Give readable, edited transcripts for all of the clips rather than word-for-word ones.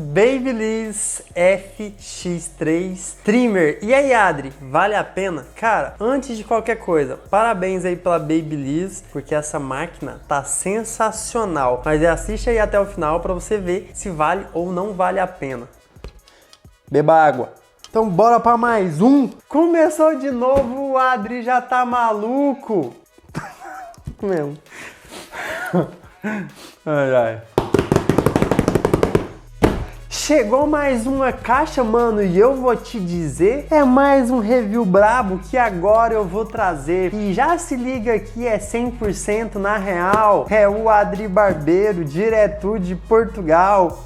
Babyliss FX3 Trimmer. E aí, Adri, vale a pena? Cara, antes de qualquer coisa, parabéns aí pela Babyliss, porque essa máquina tá sensacional. Mas assiste aí até o final para você ver se vale ou não vale a pena. Beba água. Então bora para mais um. Começou de novo, o Adri já tá maluco. Mesmo. Ai, ai. Chegou mais uma caixa, mano, e eu vou te dizer, é mais um review brabo que agora eu vou trazer. E já se liga que é 100% na real, é o Adri Barbeiro, direto de Portugal.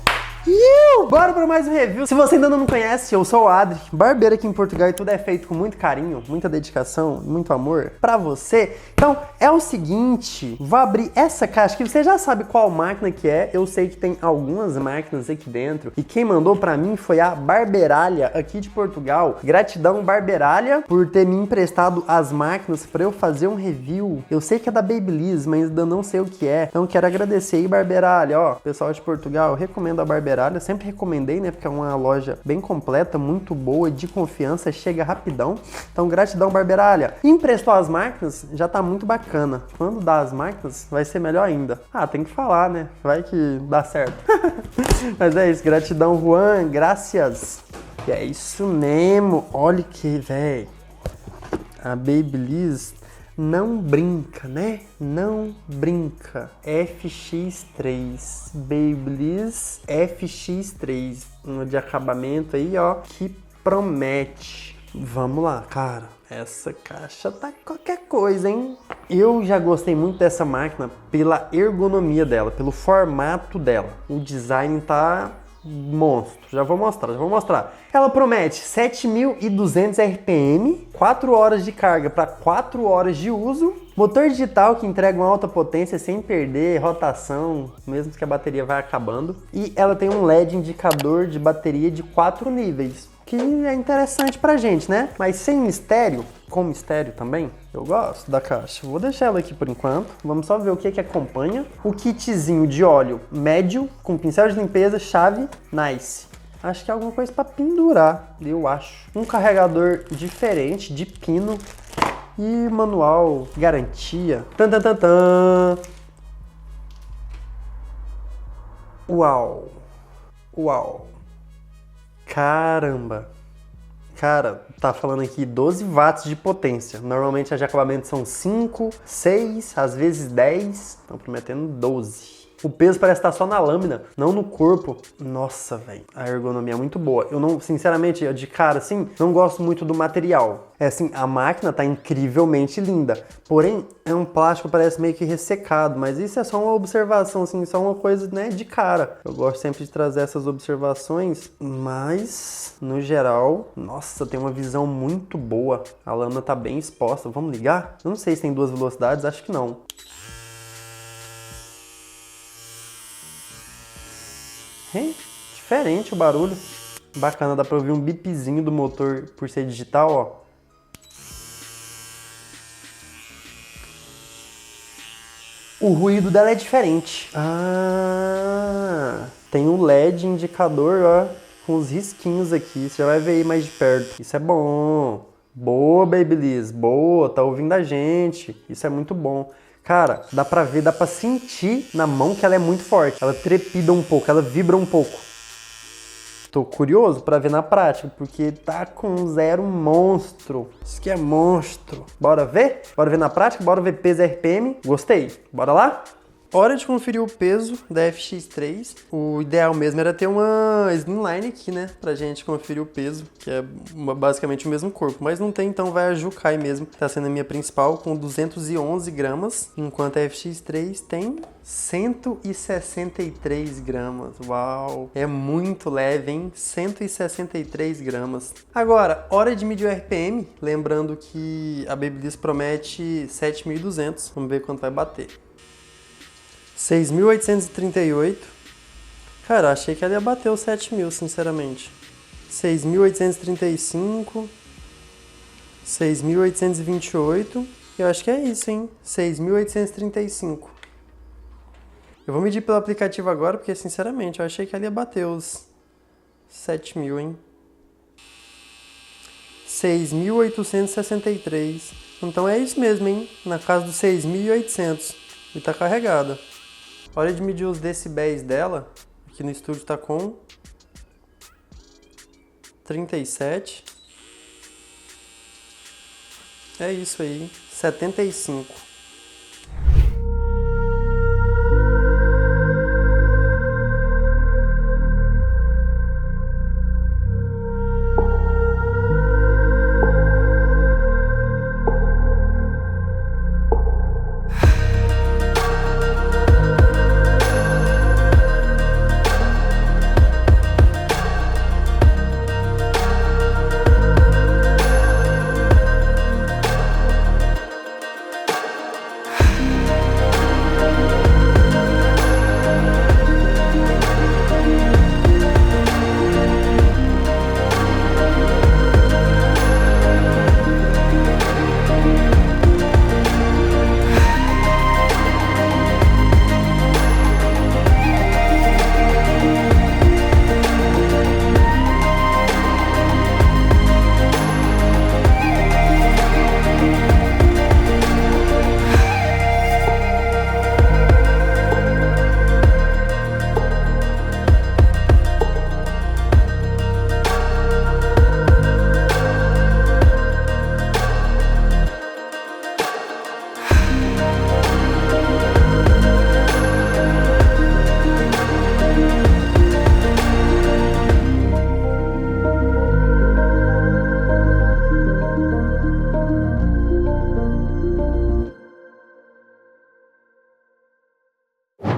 Bora para mais um review. Se você ainda não me conhece, eu sou o Adri, barbeiro aqui em Portugal, e tudo é feito com muito carinho, muita dedicação, muito amor pra você. Então é o seguinte, vou abrir essa caixa que você já sabe qual máquina que é. Eu sei que tem algumas máquinas aqui dentro e quem mandou pra mim foi a Barberalha aqui de Portugal. Gratidão, Barberalha, por ter me emprestado as máquinas pra eu fazer um review. Eu sei que é da Babyliss, mas ainda não sei o que é. Então quero agradecer aí, Barberalha. Ó, pessoal de Portugal, eu recomendo a Barberalha. Eu sempre recomendei, né? Porque é uma loja bem completa, muito boa, de confiança, chega rapidão. Então, gratidão, Barberalha. Emprestou as máquinas, já tá muito bacana. Quando dá as máquinas, vai ser melhor ainda. Ah, tem que falar, né? Vai que dá certo. Mas é isso, gratidão, Juan, graças. E é isso mesmo. Olha que, velho. A Babyliss não brinca, né? Não brinca. FX3. Babyliss FX3. Um de acabamento aí, ó, que promete. Vamos lá, cara. Essa caixa tá qualquer coisa, hein? Eu já gostei muito dessa máquina pela ergonomia dela, pelo formato dela. O design tá monstro. Já vou mostrar. Ela promete 7.200 RPM, 4 horas de carga para 4 horas de uso, motor digital que entrega uma alta potência sem perder rotação, mesmo que a bateria vai acabando, e ela tem um LED indicador de bateria de 4 níveis, que é interessante pra gente, né? Mas sem mistério, com mistério também, eu gosto da caixa. Vou deixar ela aqui por enquanto. Vamos só ver o que que acompanha. O kitzinho de óleo médio, com pincel de limpeza, chave, nice. Acho que é alguma coisa para pendurar, eu acho. Um carregador diferente, de pino. E manual garantia. Tan, tan, tan, tan. Uau. Uau. Caramba. Cara, tá falando aqui 12 watts de potência. Normalmente as de acabamento são 5, 6, às vezes 10. Estão prometendo 12. O peso parece estar só na lâmina, não no corpo. Nossa, velho, a ergonomia é muito boa. Eu não, sinceramente, de cara, assim, não gosto muito do material. É assim, a máquina tá incrivelmente linda. Porém, é um plástico, parece meio que ressecado. Mas isso é só uma observação, assim, só uma coisa, né, de cara. Eu gosto sempre de trazer essas observações. Mas, no geral, nossa, tem uma visão muito boa. A lâmina tá bem exposta. Vamos ligar? Eu não sei se tem 2 velocidades, acho que não. Diferente o barulho. Bacana, dá pra ouvir um bipzinho do motor por ser digital, ó. O ruído dela é diferente. Ah, tem um LED indicador, ó, com os risquinhos aqui. Você já vai ver aí mais de perto. Isso é bom. Boa, Babyliss. Boa, tá ouvindo a gente. Isso é muito bom. Cara, dá pra ver, dá pra sentir na mão que ela é muito forte. Ela trepida um pouco, ela vibra um pouco. Tô curioso pra ver na prática, porque tá com 0 monstro. Isso aqui é monstro. Bora ver? Bora ver na prática? Bora ver peso RPM? Gostei. Bora lá? Hora de conferir o peso da FX3. O ideal mesmo era ter uma slimline aqui, né? Pra gente conferir o peso, que é basicamente o mesmo corpo. Mas não tem, então vai a Jukai mesmo. Tá sendo a minha principal, com 211 gramas. Enquanto a FX3 tem 163 gramas. Uau! É muito leve, hein? 163 gramas. Agora, hora de medir o RPM. Lembrando que a Babyliss promete 7.200. Vamos ver quanto vai bater. 6.838. Cara, achei que ela ia bater os 7.000, sinceramente. 6.835. 6.828. Eu acho que é isso, hein? 6.835. Eu vou medir pelo aplicativo agora, porque, sinceramente, eu achei que ela ia bater os 7.000, hein? 6.863. Então é isso mesmo, hein? Na casa dos 6.800. E tá carregada. Hora de medir os decibéis dela. Aqui no estúdio tá com 37. É isso aí, 75.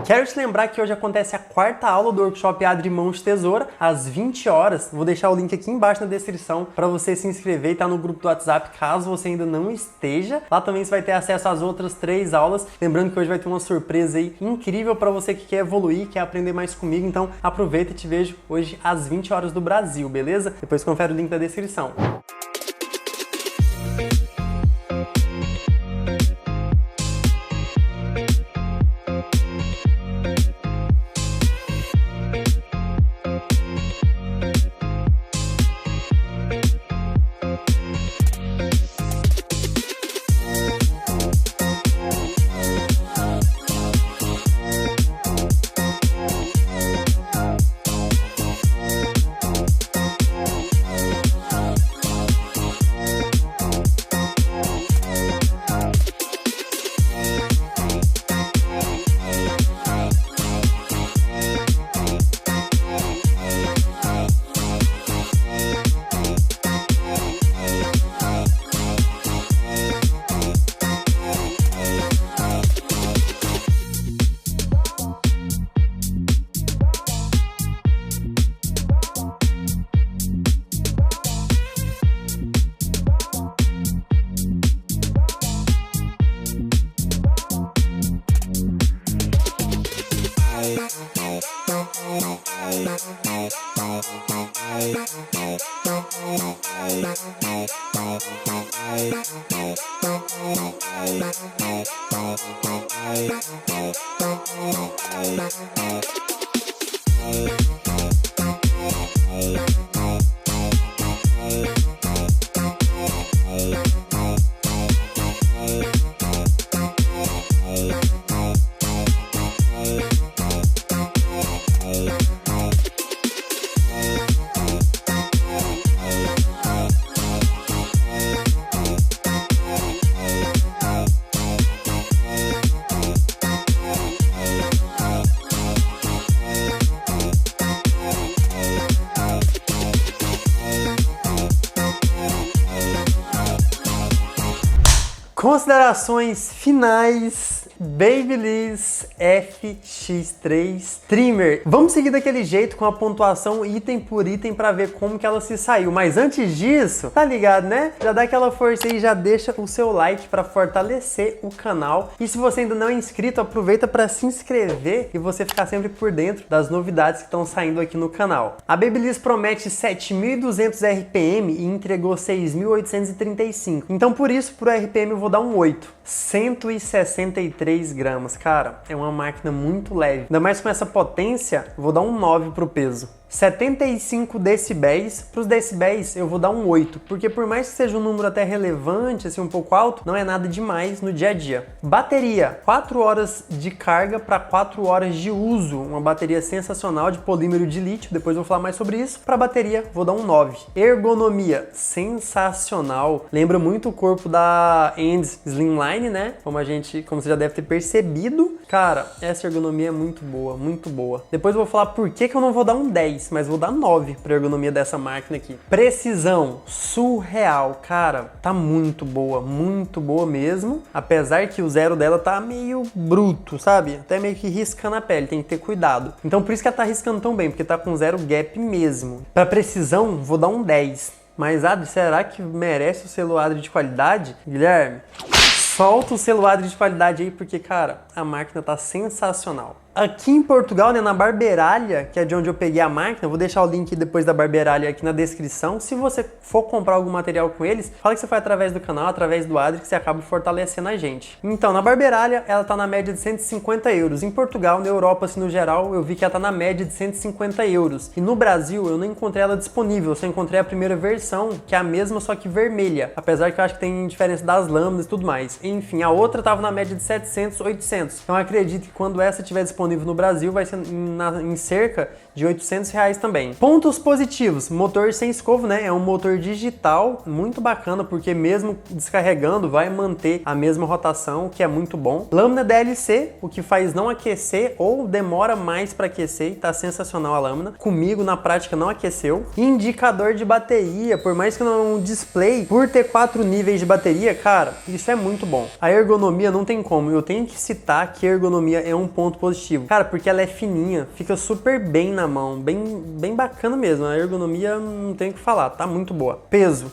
Quero te lembrar que hoje acontece a quarta aula do workshop Adri Mãos de Tesoura, às 20 horas. Vou deixar o link aqui embaixo na descrição para você se inscrever e estar no grupo do WhatsApp, caso você ainda não esteja. Lá também você vai ter acesso às outras 3 aulas. Lembrando que hoje vai ter uma surpresa aí incrível para você que quer evoluir, quer aprender mais comigo. Então aproveita e te vejo hoje às 20 horas do Brasil, beleza? Depois confere o link na descrição. Considerações finais. Babyliss FX3 Trimmer. Vamos seguir daquele jeito com a pontuação item por item para ver como que ela se saiu. Mas antes disso, tá ligado, né? Já dá aquela força aí, já deixa o seu like para fortalecer o canal. E se você ainda não é inscrito, aproveita para se inscrever e você ficar sempre por dentro das novidades que estão saindo aqui no canal. A Babyliss promete 7.200 RPM e entregou 6.835. Então por isso, pro RPM eu vou dar um 8. 163 gramas, cara, é uma máquina muito leve. Ainda mais com essa potência, vou dar um 9 pro peso. 75 decibéis. Para os decibéis eu vou dar um 8, porque por mais que seja um número até relevante, assim, um pouco alto, não é nada demais no dia a dia. Bateria, 4 horas de carga para 4 horas de uso. Uma bateria sensacional de polímero de lítio, depois eu vou falar mais sobre isso. Para bateria, vou dar um 9. Ergonomia, sensacional. Lembra muito o corpo da Endes Slimline, né? Como você já deve ter percebido. Cara, essa ergonomia é muito boa, muito boa. Depois eu vou falar por que eu não vou dar um 10, mas vou dar 9 para ergonomia dessa máquina aqui. Precisão, surreal. Cara, tá muito boa mesmo. Apesar que o zero dela tá meio bruto, sabe? Até meio que riscando a pele, tem que ter cuidado. Então por isso que ela tá riscando tão bem, porque tá com zero gap mesmo. Para precisão, vou dar um 10. Mas, Adri, será que merece o selo Adri de qualidade? Guilherme, solta o selo Adri de qualidade aí, porque, cara, a máquina tá sensacional. Aqui em Portugal, né, na Barbeiralha, que é de onde eu peguei a máquina, vou deixar o link depois da Barbeiralha aqui na descrição. Se você for comprar algum material com eles, fala que você foi através do canal, através do Adri, que você acaba fortalecendo a gente. Então, na Barbeiralha, ela tá na média de 150 euros. Em Portugal, na Europa, assim, no geral, eu vi que ela tá na média de 150 euros. E no Brasil, eu não encontrei ela disponível, eu só encontrei a primeira versão, que é a mesma, só que vermelha. Apesar que eu acho que tem diferença das lâminas e tudo mais. Enfim, a outra tava na média de 700, 800. Então, eu acredito que quando essa estiver disponível no Brasil vai ser em cerca de R$800 também. Pontos positivos, motor sem escovo, né? É um motor digital, muito bacana, porque mesmo descarregando vai manter a mesma rotação, que é muito bom. Lâmina DLC, o que faz não aquecer ou demora mais para aquecer, tá sensacional a lâmina. Comigo na prática não aqueceu. Indicador de bateria, por mais que não é um display, por ter 4 níveis de bateria, cara, isso é muito bom. A ergonomia não tem como, eu tenho que citar que a ergonomia é um ponto positivo. Cara, porque ela é fininha, fica super bem na mão, bem bacana mesmo. A ergonomia não tem o que falar, tá muito boa. Peso,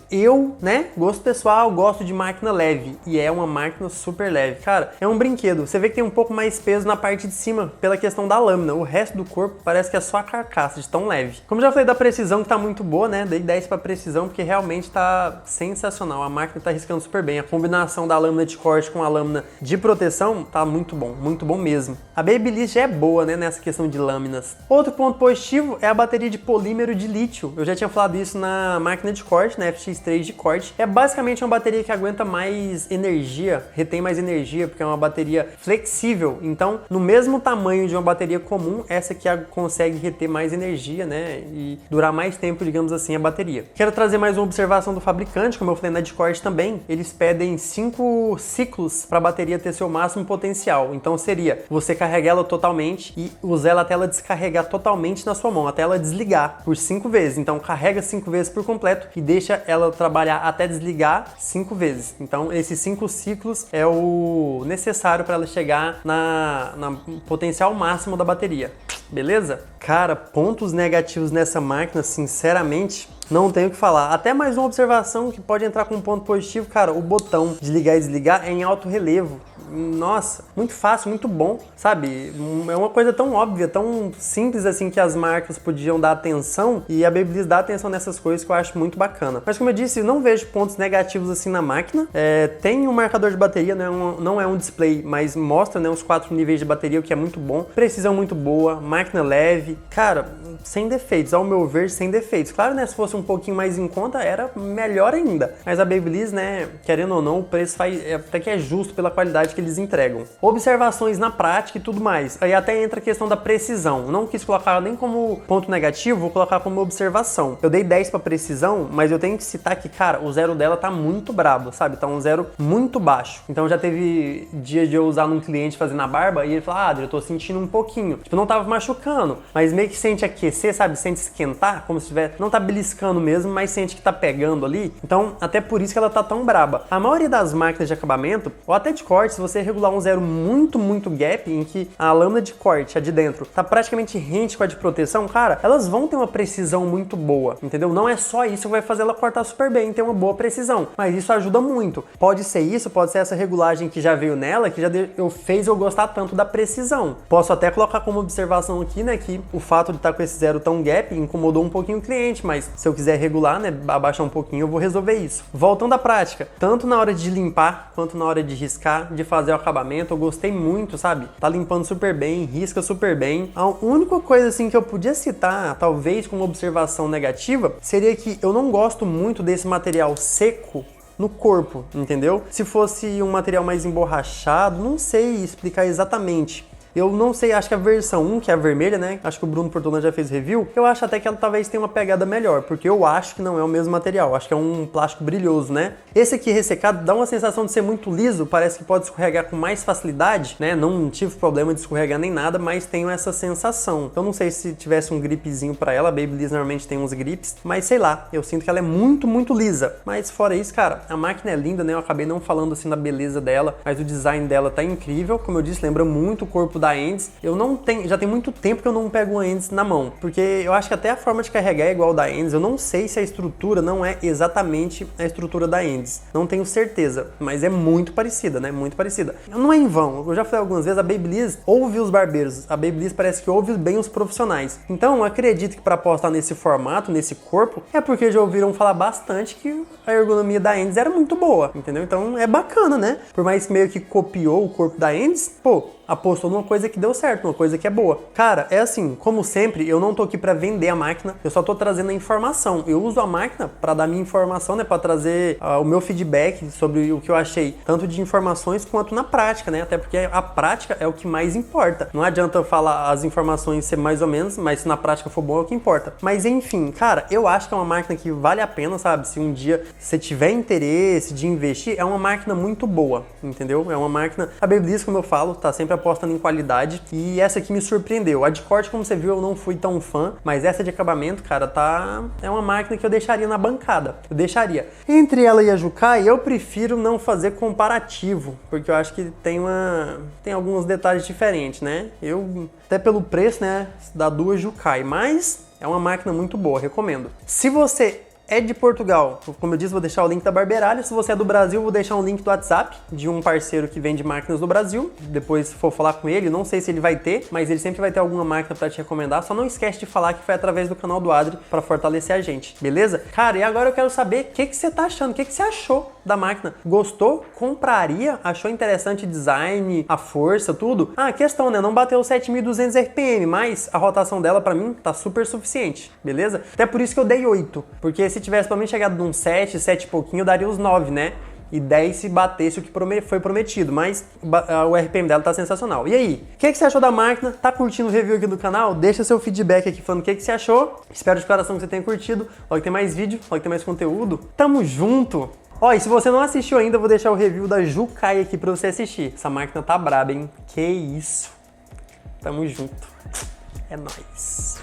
gosto pessoal, gosto de máquina leve, e é uma máquina super leve. Cara, é um brinquedo. Você vê que tem um pouco mais peso na parte de cima, pela questão da lâmina. O resto do corpo parece que é só a carcaça, de tão leve. Como já falei da precisão, que tá muito boa, né? Dei 10 pra precisão, porque realmente tá sensacional. A máquina tá riscando super bem. A combinação da lâmina de corte com a lâmina de proteção tá muito bom mesmo. A Babyliss já é boa, né, nessa questão de lâminas. Outro ponto positivo é a bateria de polímero de lítio. Eu já tinha falado isso na máquina de corte, na FX3 de corte. É basicamente uma bateria que aguenta mais energia, retém mais energia, porque é uma bateria flexível. Então, no mesmo tamanho de uma bateria comum, essa aqui consegue reter mais energia, né, e durar mais tempo, digamos assim, a bateria. Quero trazer mais uma observação do fabricante, como eu falei na de corte também. Eles pedem 5 ciclos para a bateria ter seu máximo potencial. Então, seria você carregar ela totalmente e usar ela até ela descarregar totalmente na sua mão, até ela desligar por 5 vezes. Então carrega 5 vezes por completo e deixa ela trabalhar até desligar 5 vezes. Então esses 5 ciclos é o necessário para ela chegar na potencial máximo da bateria. Beleza? Cara, pontos negativos nessa máquina, sinceramente, não tenho o que falar. Até mais uma observação que pode entrar com um ponto positivo, cara, o botão de ligar e desligar é em alto relevo. Nossa, muito fácil, muito bom, sabe? É uma coisa tão óbvia, tão simples assim, que as marcas podiam dar atenção, e a Babyliss dá atenção nessas coisas, que eu acho muito bacana. Mas como eu disse, eu não vejo pontos negativos assim na máquina. Tem um marcador de bateria, não é um display, mas mostra, né, os 4 níveis de bateria, o que é muito bom. Precisão muito boa, máquina leve, cara, sem defeitos, ao meu ver, sem defeitos. Claro, né, se fosse um pouquinho mais em conta, era melhor ainda. Mas a Babyliss, né, querendo ou não, o preço até que é justo pela qualidade que eles entregam. Observações na prática e tudo mais. Aí até entra a questão da precisão. Não quis colocar nem como ponto negativo, vou colocar como observação. Eu dei 10 para precisão, mas eu tenho que citar que, cara, o zero dela tá muito brabo, sabe? Tá um zero muito baixo. Então já teve dia de eu usar num cliente fazendo a barba e ele falou: Adri, eu tô sentindo um pouquinho. Tipo, não tava machucando, mas meio que sente aquecer, sabe? Sente esquentar, como se tiver, não tá beliscando mesmo, mas sente que tá pegando ali. Então, até por isso que ela tá tão braba. A maioria das máquinas de acabamento, ou até de corte, se você regular um zero muito gap, em que a lâmina de corte, a de dentro, tá praticamente rente com a de proteção, cara, elas vão ter uma precisão muito boa, entendeu? Não é só isso que vai fazer ela cortar super bem, ter uma boa precisão, mas isso ajuda muito. Pode ser isso, pode ser essa regulagem que já veio nela, que já fez eu gostar tanto da precisão. Posso até colocar como observação aqui, né, que o fato de estar com esse zero tão gap incomodou um pouquinho o cliente, mas se eu quiser regular, né, abaixar um pouquinho, eu vou resolver isso. Voltando à prática, tanto na hora de limpar, quanto na hora de riscar, de fazer o acabamento, eu gostei muito, sabe? Tá limpando super bem, risca super bem. A única coisa assim que eu podia citar, talvez como observação negativa, seria que eu não gosto muito desse material seco no corpo, entendeu? Se fosse um material mais emborrachado, não sei explicar exatamente. Eu não sei, acho que a versão 1, que é a vermelha, né? Acho que o Bruno Portolano já fez review. Eu acho até que ela talvez tenha uma pegada melhor, porque eu acho que não é o mesmo material. Acho que é um plástico brilhoso, né? Esse aqui ressecado dá uma sensação de ser muito liso, parece que pode escorregar com mais facilidade, né? Não tive problema de escorregar nem nada, mas tenho essa sensação. Então não sei se tivesse um gripezinho pra ela, a Babyliss normalmente tem uns grips, mas sei lá, eu sinto que ela é muito, muito lisa. Mas fora isso, cara, a máquina é linda, né? Eu acabei não falando assim da beleza dela, mas o design dela tá incrível. Como eu disse, lembra muito o corpo da Andis. Eu não tenho, já tem muito tempo que eu não pego uma Andis na mão, porque eu acho que até a forma de carregar é igual da Andis. Eu não sei se a estrutura não é exatamente a estrutura da Andis. Não tenho certeza, mas é muito parecida, né? Muito parecida. Não é em vão. Eu já falei algumas vezes, a Babyliss ouve os barbeiros. A Babyliss parece que ouve bem os profissionais. Então, eu acredito que para apostar nesse formato, nesse corpo, é porque já ouviram falar bastante que a ergonomia da Andis era muito boa, entendeu? Então, é bacana, né? Por mais que meio que copiou o corpo da Andis, pô, apostou numa coisa que deu certo, uma coisa que é boa. Cara, é assim, como sempre, eu não tô aqui pra vender a máquina, eu só tô trazendo a informação. Eu uso a máquina pra dar minha informação, né, pra trazer o meu feedback sobre o que eu achei, tanto de informações quanto na prática, né, até porque a prática é o que mais importa. Não adianta eu falar as informações ser mais ou menos, mas se na prática for bom é o que importa. Mas enfim, cara, eu acho que é uma máquina que vale a pena, sabe, se um dia você tiver interesse de investir, é uma máquina muito boa, entendeu? É uma máquina, a Babyliss, como eu falo, tá sempre apostando em qualidade, e essa aqui me surpreendeu. A de corte, como você viu, eu não fui tão fã, mas essa de acabamento, cara, é uma máquina que eu deixaria na bancada. Eu deixaria. Entre ela e a Jukai, eu prefiro não fazer comparativo, porque eu acho que tem alguns detalhes diferentes, né? Até pelo preço, né, da duas Jukai, mas é uma máquina muito boa, recomendo. Se você é de Portugal, como eu disse, vou deixar o link da Barbeiralha. Se você é do Brasil, vou deixar um link do WhatsApp de um parceiro que vende máquinas do Brasil. Depois, se for falar com ele, não sei se ele vai ter, mas ele sempre vai ter alguma máquina pra te recomendar. Só não esquece de falar que foi através do canal do Adri pra fortalecer a gente, beleza? Cara, e agora eu quero saber o que você tá achando, o que você achou da máquina. Gostou? Compraria? Achou interessante o design, a força, tudo? Ah, questão, né? Não bateu 7.200 RPM, mas a rotação dela pra mim tá super suficiente, beleza? Até por isso que eu dei 8, porque se tivesse pra mim chegado num 7 e pouquinho, eu daria os 9, né? E 10 se batesse o que foi prometido, mas o RPM dela tá sensacional. E aí, o que você achou da máquina? Tá curtindo o review aqui do canal? Deixa seu feedback aqui falando o que você achou. Espero de coração que você tenha curtido. Logo tem mais vídeo, logo tem mais conteúdo. Tamo junto! Ó, e se você não assistiu ainda, eu vou deixar o review da Jukai aqui pra você assistir. Essa máquina tá braba, hein? Que isso! Tamo junto. É nóis!